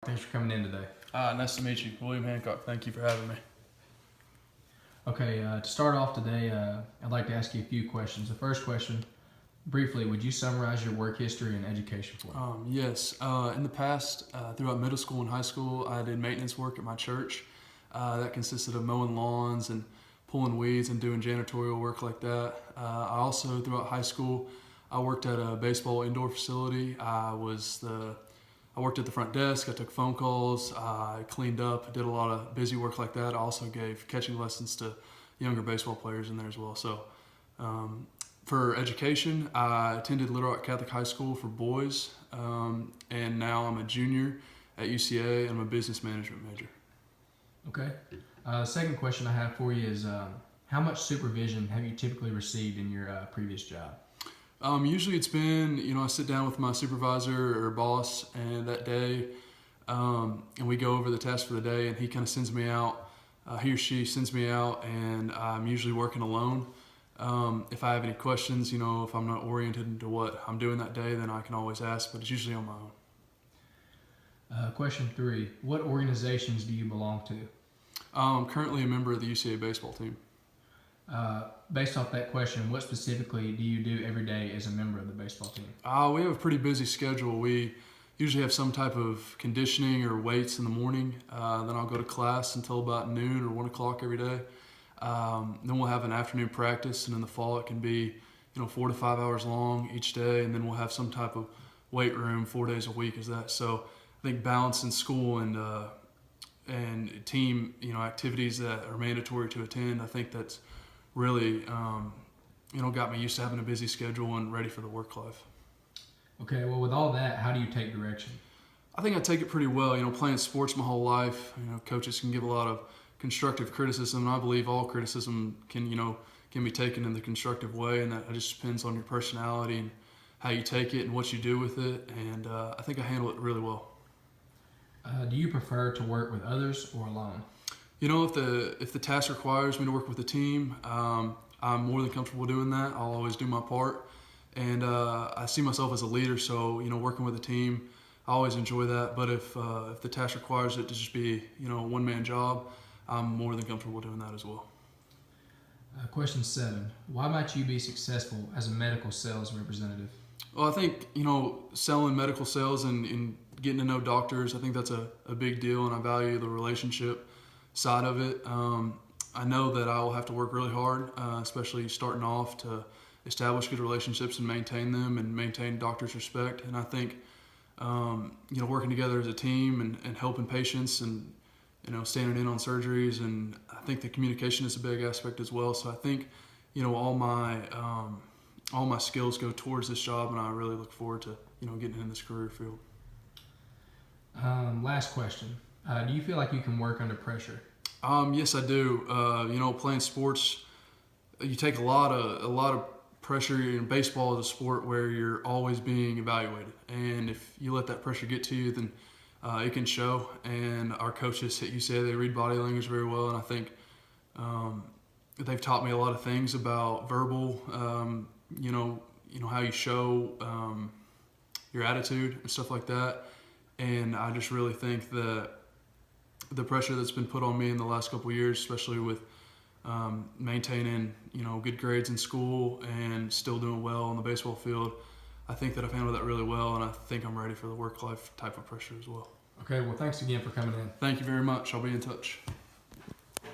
Thanks for coming in today. Nice to meet you. William Hancock, thank you for having me. Okay, to start off today, I'd like to ask you a few questions. The first question, briefly, would you summarize your work history and education for me? Yes, in the past, throughout middle school and high school, I did maintenance work at my church. That consisted of mowing lawns and pulling weeds and doing janitorial work like that. I also, throughout high school, I worked at a baseball indoor facility. I worked at the front desk. I took phone calls. I cleaned up. Did a lot of busy work like that. I also gave catching lessons to younger baseball players in there as well. So, for education, I attended Little Rock Catholic High School for boys, and now I'm a junior at UCA, and I'm a business management major. Okay. The second question I have for you is, how much supervision have you typically received in your previous job? Usually it's been, I sit down with my supervisor or boss and that day, and we go over the task for the day, and he kind of sends me out, he or she sends me out, and I'm usually working alone. If I have any questions, if I'm not oriented into what I'm doing that day, then I can always ask, but it's usually on my own. Question 3, what organizations do you belong to? I'm currently a member of the UCA baseball team. Based off that question, what specifically do you do every day as a member of the baseball team? We have a pretty busy schedule. We usually have some type of conditioning or weights in the morning. Then I'll go to class until about noon or 1 o'clock every day. Then we'll have an afternoon practice, and in the fall it can be 4 to 5 hours long each day. And then we'll have some type of weight room 4 days a week. Is that so? I think balancing school and team activities that are mandatory to attend. I think that's really got me used to having a busy schedule and ready for the work life. Okay, well, with all that, how do you take direction? I think I take it pretty well. Playing sports my whole life, coaches can give a lot of constructive criticism, and I believe all criticism can be taken in the constructive way, and that just depends on your personality and how you take it and what you do with it, and I think I handle it really well. Do you prefer to work with others or alone? If the task requires me to work with a team, I'm more than comfortable doing that. I'll always do my part, and I see myself as a leader. So working with a team, I always enjoy that. But if the task requires it to just be a one-man job, I'm more than comfortable doing that as well. Question 7: why might you be successful as a medical sales representative? Well, I think selling medical sales and getting to know doctors, I think that's a big deal, and I value the relationship side of it. I know that I will have to work really hard, especially starting off, to establish good relationships and maintain them and maintain doctors' respect. And I think, working together as a team and helping patients and, standing in on surgeries, and I think the communication is a big aspect as well. So I think, all my skills go towards this job, and I really look forward to, getting in this career field. Last question. Do you feel like you can work under pressure? Yes, I do. Playing sports, you take a lot of pressure. Baseball is a sport where you're always being evaluated, and if you let that pressure get to you, then it can show. And our coaches at UCA, they read body language very well, and I think they've taught me a lot of things about verbal. How you show your attitude and stuff like that. And I just really think that the pressure that's been put on me in the last couple of years, especially with maintaining, good grades in school and still doing well on the baseball field, I think that I've handled that really well, and I think I'm ready for the work-life type of pressure as well. Okay, well, thanks again for coming in. Thank you very much. I'll be in touch.